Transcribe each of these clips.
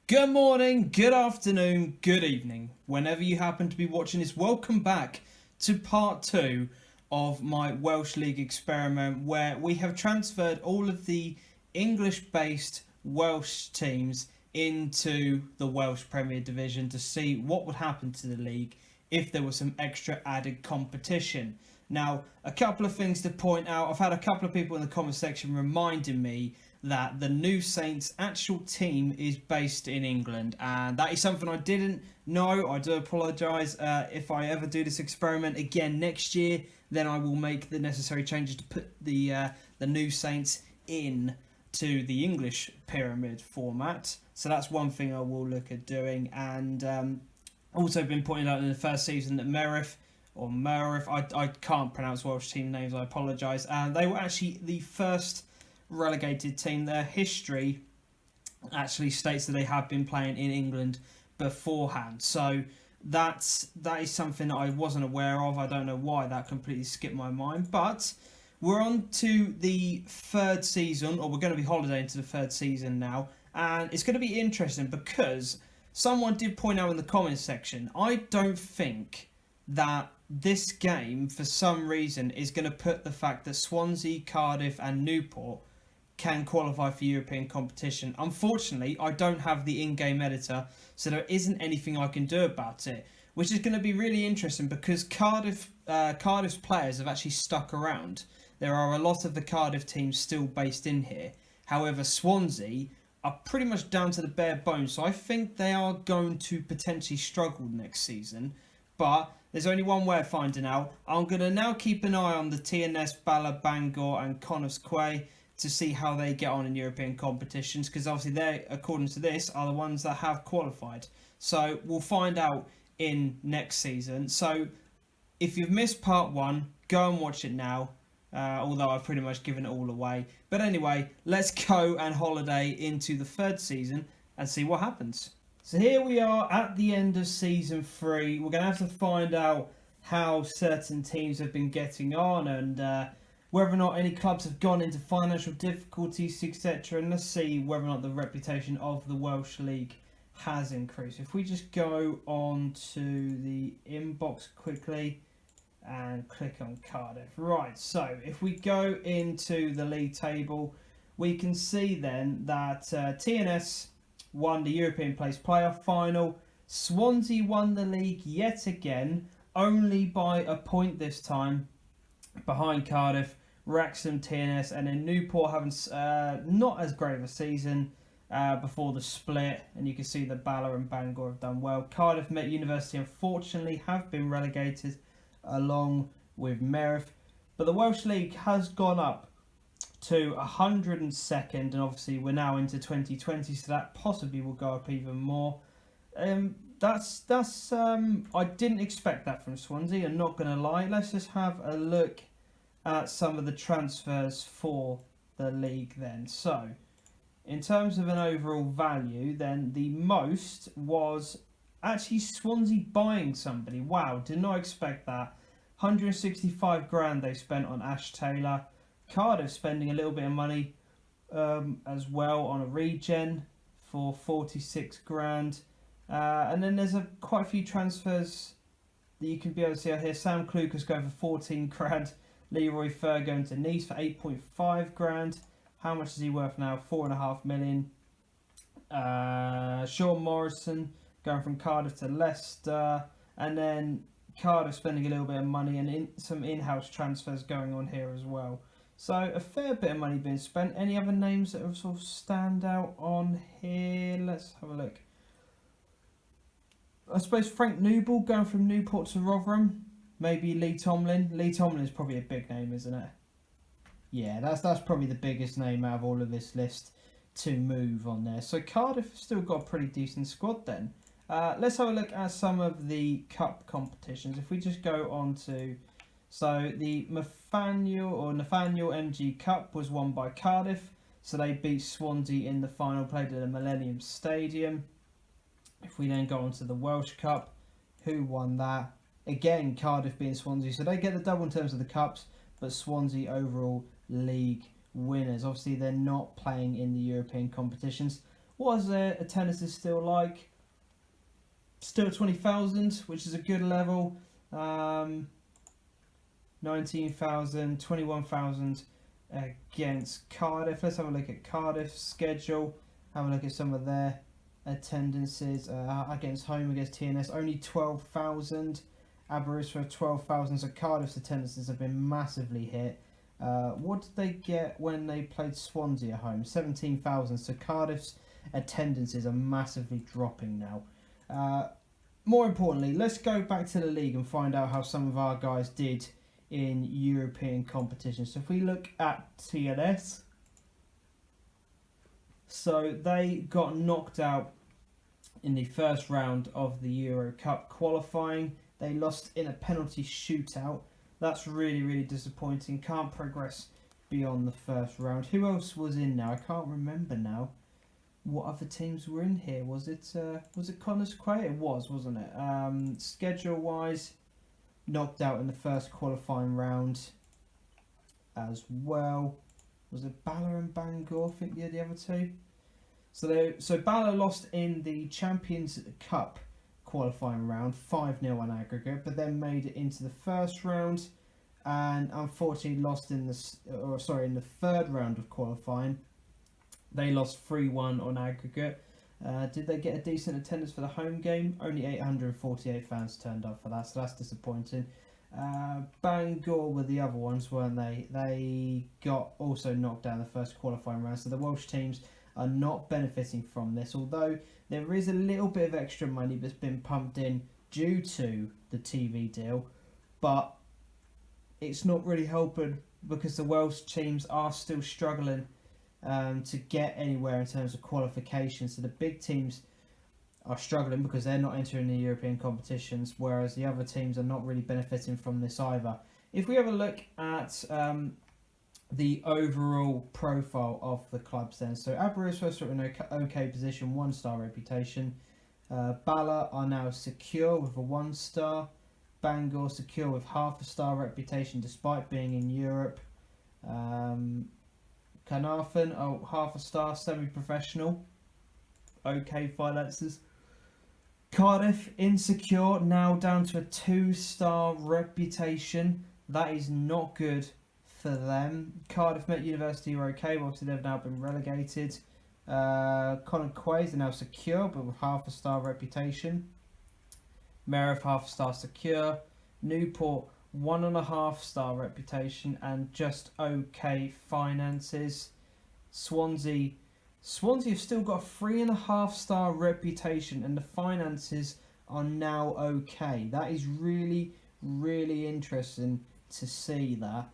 Good morning, good afternoon, good evening. Whenever you happen to be watching this, welcome back to part 2 of my Welsh League experiment, where we have transferred all of the English-based Welsh teams into the Welsh Premier Division to see what would happen to the league if there was some extra added competition. Now, a couple of things to point out. I've had a couple of people in the comment section reminding me that the New Saints actual team is based in England, and that is something I didn't know. I do apologise. If I ever do this experiment again next year, then I will make the necessary changes to put the New Saints in to the English pyramid format. So that's one thing I will look at doing. And also been pointed out in the first season that Merith, I can't pronounce Welsh team names, I apologise. And they were actually the first relegated team. Their history actually states that they have been playing in England beforehand. So that is something that I wasn't aware of. I don't know why that completely skipped my mind. But we're on to the third season, or we're going to be holidaying to the third season now. And it's going to be interesting because someone did point out in the comments section, I don't think that this game, for some reason, is going to put the fact that Swansea, Cardiff and Newport can qualify for European competition. Unfortunately, I don't have the in-game editor, so there isn't anything I can do about it, which is going to be really interesting because Cardiff's players have actually stuck around. There are a lot of the Cardiff teams still based in here. However, Swansea are pretty much down to the bare bones, so I think they are going to potentially struggle next season. But there's only one way of finding out. I'm going to now keep an eye on the TNS, Bala, Bangor and Connah's Quay to see how they get on in European competitions, because obviously they, according to this, are the ones that have qualified. So we'll find out in next season. So if you've missed part 1, go and watch it now, although I've pretty much given it all away. But anyway, let's go and holiday into the third season and see what happens. So here we are at the end of season 3. We're going to have to find out how certain teams have been getting on and whether or not any clubs have gone into financial difficulties, etc. And let's see whether or not the reputation of the Welsh League has increased. If we just go on to the inbox quickly and click on Cardiff. Right, so if we go into the league table, we can see then that TNS won the European Place Playoff Final. Swansea won the league yet again, only by a point this time, behind Cardiff, Wrexham, TNS, and then Newport having not as great of a season before the split. And you can see that Bala and Bangor have done well. Cardiff Met University, unfortunately, have been relegated along with Merith. But the Welsh League has gone up to 102nd, and obviously we're now into 2020, so that possibly will go up even more. That's I didn't expect that from Swansea, I'm not going to lie. Let's just have a look at some of the transfers for the league then. So, in terms of an overall value, then the most was actually Swansea buying somebody. Wow, did not expect that. 165 grand they spent on Ash Taylor. Cardiff spending a little bit of money as well on a regen for 46 grand. And then there's quite a few transfers that you can be able to see out here. Sam Klukas going for 14 grand. Leroy Fer going to Nice for 8.5 grand. How much is he worth now? 4.5 million. Sean Morrison going from Cardiff to Leicester. And then Cardiff spending a little bit of money and some in-house transfers going on here as well. So a fair bit of money being spent. Any other names that sort of stand out on here? Let's have a look. I suppose Frank Newball going from Newport to Rotherham. Maybe Lee Tomlin. Lee Tomlin is probably a big name, isn't it? Yeah, that's probably the biggest name out of all of this list to move on there. So Cardiff have still got a pretty decent squad then. Let's have a look at some of the cup competitions. If we just go on to... So the Nathaniel MG Cup was won by Cardiff. So they beat Swansea in the final, played at the Millennium Stadium. If we then go on to the Welsh Cup, who won that? Again, Cardiff being Swansea. So they get the double in terms of the cups, but Swansea overall league winners. Obviously, they're not playing in the European competitions. What is their attendance still like? Still 20,000, which is a good level. 19,000, 21,000 against Cardiff. Let's have a look at Cardiff's schedule. Have a look at some of their attendances against TNS. Only 12,000. Aberystwyth 12,000. So Cardiff's attendances have been massively hit. What did they get when they played Swansea at home? 17,000. So Cardiff's attendances are massively dropping now. More importantly, let's go back to the league and find out how some of our guys did in European competitions. So if we look at TNS, so they got knocked out in the first round of the Euro Cup qualifying. They lost in a penalty shootout. That's really, really disappointing. Can't progress beyond the first round. Who else was in now? I can't remember now. What other teams were in here? Was it Connors Quay? It was, wasn't it? Schedule-wise, knocked out in the first qualifying round as well. Was it Bala and Bangor? I think the other two. So Bala lost in the Champions Cup qualifying round, 5-0 on aggregate, but then made it into the first round, and unfortunately lost in the third round of qualifying. They lost 3-1 on aggregate. Did they get a decent attendance for the home game? Only 848 fans turned up for that, so that's disappointing. Bangor were the other ones, weren't they? They got also knocked down the first qualifying round, so the Welsh teams are not benefiting from this, although there is a little bit of extra money that's been pumped in due to the TV deal, but it's not really helping because the Welsh teams are still struggling to get anywhere in terms of qualification. So the big teams are struggling because they're not entering the European competitions, whereas the other teams are not really benefiting from this either. If we have a look at the overall profile of the clubs then, so Aberystwyth are in an okay position, 1-star reputation. Bala are now secure with a 1-star. Bangor secure with half-a-star reputation despite being in Europe. Carnarvon, half-a-star, semi-professional. Okay finances. Cardiff, insecure, now down to a 2-star reputation. That is not good for them. Cardiff Met University are okay, but obviously they've now been relegated. Connacht Quays are now secure, but with half-a-star reputation. Merith, half-a-star secure. Newport, 1.5-star reputation and just okay finances. Swansea have still got a 3.5-star reputation and the finances are now okay. That is really, really interesting to see that.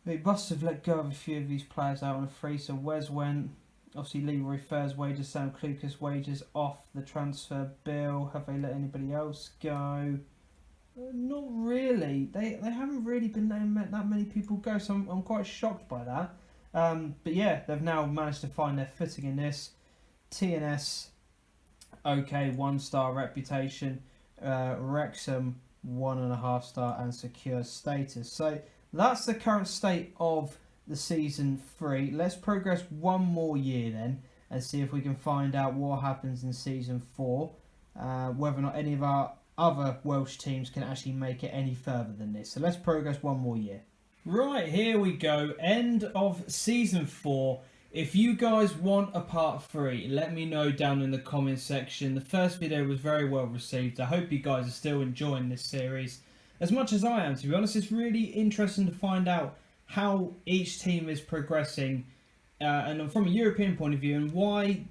They must have let go of a few of these players out on a free, so Wes went. Obviously, Leroy Fair's wages, Sam Klukas' wages off the transfer bill. Have they let anybody else go? Not really. They haven't really been letting that many people go, so I'm quite shocked by that. But yeah, they've now managed to find their footing in this. TNS, okay, 1-star reputation. Wrexham, 1.5-star and secure status. So that's the current state of the season 3. Let's progress one more year then and see if we can find out what happens in season 4, whether or not any of our other Welsh teams can actually make it any further than this. So let's progress one more year. Right, here we go, end of season 4. If you guys want a part 3, let me know down in the comments section. The first video was very well received. I hope you guys are still enjoying this series as much as I am, to be honest. It's really interesting to find out how each team is progressing and from a European point of view, and why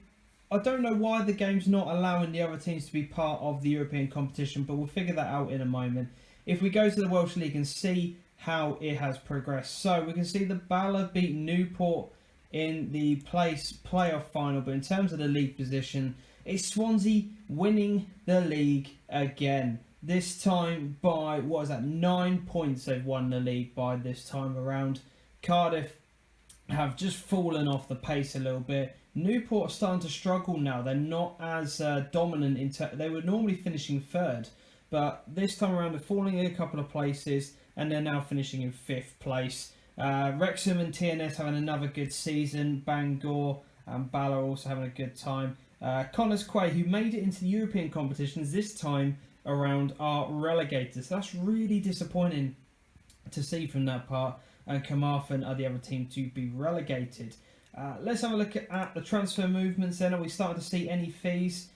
I don't know why the game's not allowing the other teams to be part of the European competition, but we'll figure that out in a moment. If we go to the Welsh League and see how it has progressed, so we can see the Bala beat Newport in the playoff final, but in terms of the league position, it's Swansea winning the league again. This time by, 9 points they've won the league by this time around. Cardiff have just fallen off the pace a little bit. Newport are starting to struggle now. They're not as dominant. They were normally finishing 3rd, but this time around they're falling in a couple of places and they're now finishing in 5th place. Wrexham and TNS having another good season. Bangor and Bala also having a good time. Connors Quay, who made it into the European competitions this time around, are relegated. So that's really disappointing to see from that part. And Carmarthen are the other team to be relegated. Let's have a look at the transfer movements then. Are we starting to see any fees?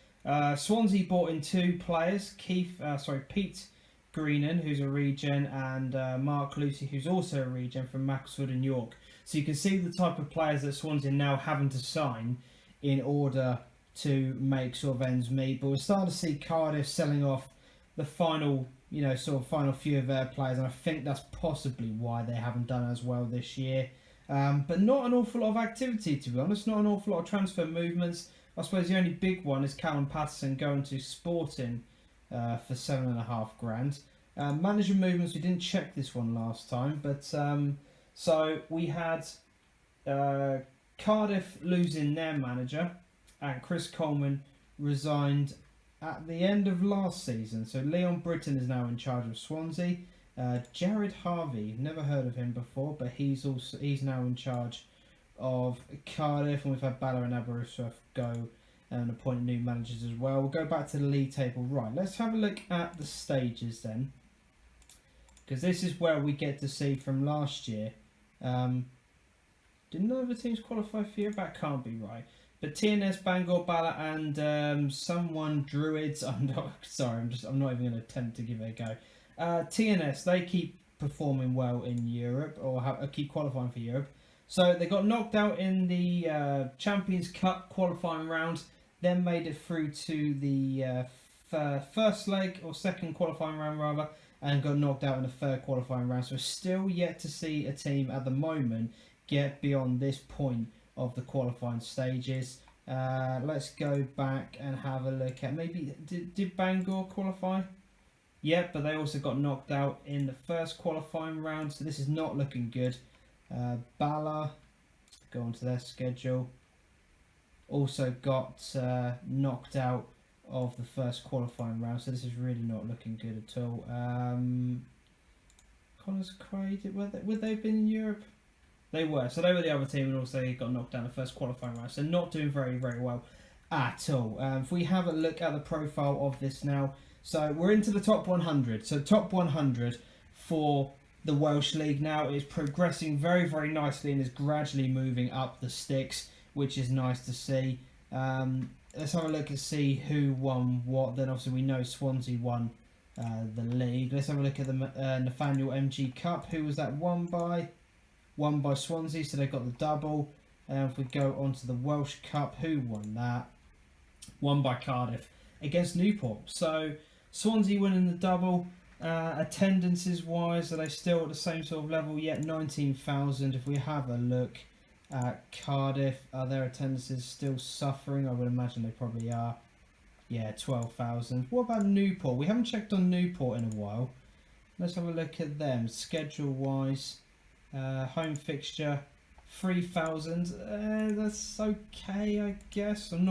Swansea bought in 2 players. Pete Greenan, who's a regen, and Mark Lucy, who's also a regen from Macclesfield and York. So you can see the type of players that Swansea are now having to sign in order to make sort of ends meet. But we're starting to see Cardiff selling off the final few of their players, and I think that's possibly why they haven't done as well this year. But not an awful lot of activity, to be honest. Not an awful lot of transfer movements. I suppose the only big one is Callum Patterson going to Sporting for $7.5 grand. Manager movements, we didn't check this one last time, but so we had Cardiff losing their manager, and Chris Coleman resigned at the end of last season. So Leon Britton is now in charge of Swansea. Jared Harvey, never heard of him before, but he's now in charge of Cardiff, and we've had Bala and Aberystwyth go and appoint new managers as well. We'll go back to the league table. Right, let's have a look at the stages then, because this is where we get to see from last year. Did none of the teams qualify for Europe? That can't be right. But TNS, Bangor, Bala, and someone Druids. I'm not even going to attempt to give it a go. TNS, they keep performing well in Europe, or keep qualifying for Europe. So they got knocked out in the Champions Cup qualifying round, then made it through to the first leg, or second qualifying round rather, and got knocked out in the third qualifying round. So we're still yet to see a team at the moment get beyond this point of the qualifying stages. Let's go back and have a look at, maybe did Bangor qualify? Yep, but they also got knocked out in the first qualifying round, so this is not looking good. Bala, go on to their schedule, also got knocked out of the first qualifying round, so this is really not looking good at all. Connors Quay, would they have been in Europe? They were, so they were the other team, and also they got knocked down the first qualifying round, so not doing very, very well at all. If we have a look at the profile of this now, so we're into the top 100. So top 100 for the Welsh League now is progressing very, very nicely and is gradually moving up the sticks, which is nice to see. Let's have a look and see who won what. Then obviously we know Swansea won the league. Let's have a look at the Nathaniel MG Cup. Who was that won by? Won by Swansea, so they got the double. If we go on to the Welsh Cup, who won that? Won by Cardiff against Newport. So Swansea winning the double. Attendances wise, are they still at the same sort of level yet? 19,000. If we have a look at Cardiff, are their attendances still suffering? I would imagine they probably are. Yeah, 12,000. What about Newport? We haven't checked on Newport in a while. Let's have a look at them. Schedule wise, home fixture 3,000. That's okay, I guess. I'm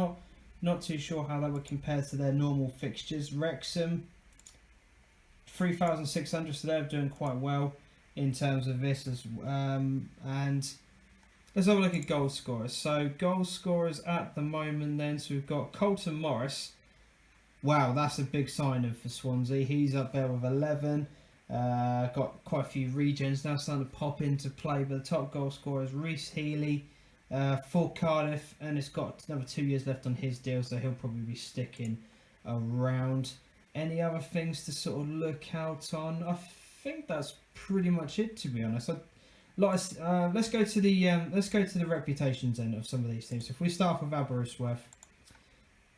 not too sure how that would compare to their normal fixtures. Wrexham 3,600, so they're doing quite well in terms of this and let's have a look at goal scorers. So goal scorers at the moment then, so we've got Colton Morris. Wow, that's a big sign for Swansea. He's up there with 11. Got quite a few regens now starting to pop into play, but the top goal scorer is Reece Healy for Cardiff, and it's got another 2 years left on his deal, so he'll probably be sticking around. Any other things to sort of look out on? I think that's pretty much it, to be honest. Let's go to the reputations then of some of these teams. So if we start with Aberystwyth,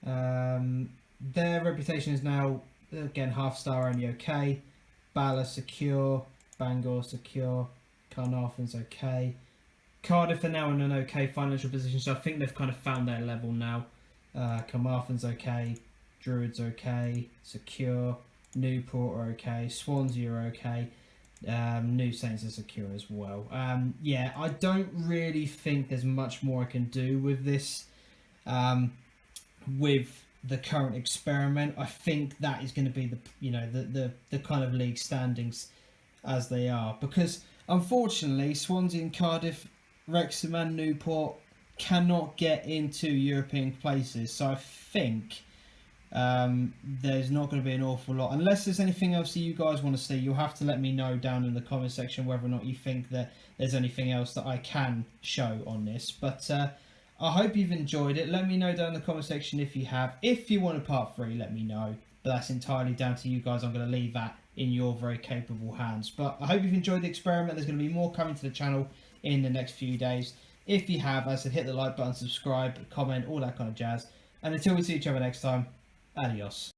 their reputation is now again half star only okay. Bala secure, Bangor secure, Carnarvon's okay. Cardiff are now in an okay financial position, so I think they've kind of found their level now. Carmarthen's okay, Druids okay, secure, Newport are okay, Swansea are okay, New Saints are secure as well. Yeah, I don't really think there's much more I can do with this, with the current experiment. I think that is going to be the kind of league standings as they are, because Unfortunately, Swansea and Cardiff, Wrexham and Newport cannot get into European places. So I think there's not going to be an awful lot. Unless there's anything else that you guys want to see, you'll have to let me know down in the comment section whether or not you think that there's anything else that I can show on this. But I hope you've enjoyed it. Let me know down in the comment section if you have. If you want a part 3, let me know. But that's entirely down to you guys. I'm going to leave that in your very capable hands. But I hope you've enjoyed the experiment. There's going to be more coming to the channel in the next few days. If you have, as I said, hit the like button, subscribe, comment, all that kind of jazz. And until we see each other next time, adios.